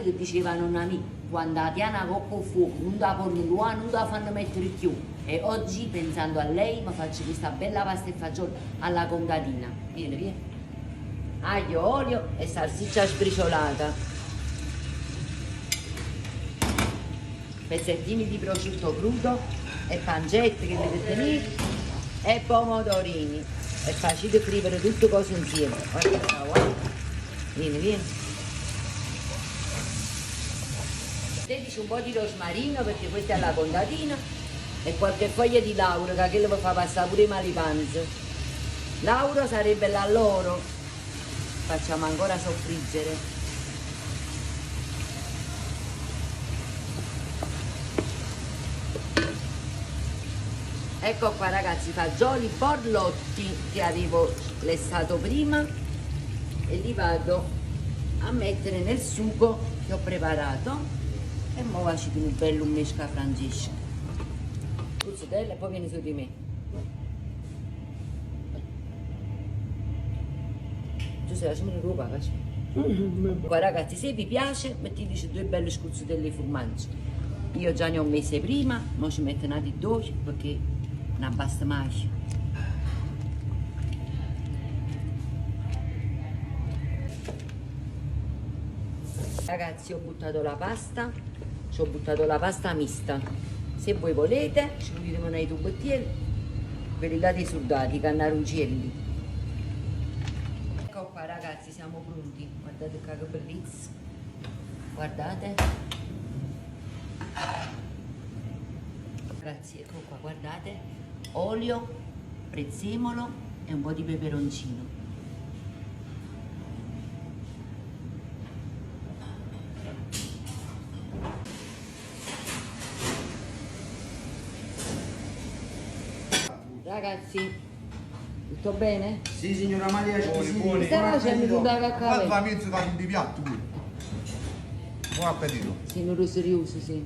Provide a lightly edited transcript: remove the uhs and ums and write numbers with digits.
che diceva nonna mia, quando la tiana coppa o fuoco non la porno là, non la fanno mettere più. E oggi, pensando a lei, mi faccio questa bella pasta e fagioli alla contadina. Vieni, vieni. Aglio, olio e salsiccia sbriciolata. Pezzettini di prosciutto crudo e pancette che vedete lì e pomodorini. È facile scrivere tutte cose insieme. Guarda, guarda. Vieni, vieni. Metteteci un po' di rosmarino perché questa è la contadina e qualche foglia di lauro che quello vi fa passare pure i mal di panza. Lauro sarebbe la loro. Facciamo ancora soffriggere. Ecco qua ragazzi, fagioli borlotti che avevo lessato prima e li vado a mettere nel sugo che ho preparato e mo faccio un bello mesca Francesco. Cuzzatella e poi vieni su di me. Giuseppe, lasciami la roba, qua ragazzi, se vi piace metteteci due belle scuzzatelle di formaggio. Io già ne ho messe prima, ma ci metto una di due perché non basta mai. Ragazzi, ho buttato la pasta, ci ho buttato la pasta mista. Se voi volete, ci puliremo nei tubettieri, quelli là dei soldati, cannarugelli. Ecco qua ragazzi, siamo pronti. Guardate che bellezza. Guardate. Ragazzi, ecco qua, guardate. Olio, prezzemolo e un po' di peperoncino. Ragazzi, tutto bene? Sì signora Maria, Buoni. Stai facendo tutta la Guarda cacca? la mezza di piatto pure. Buon appetito. Sì, non lo serioso, sì.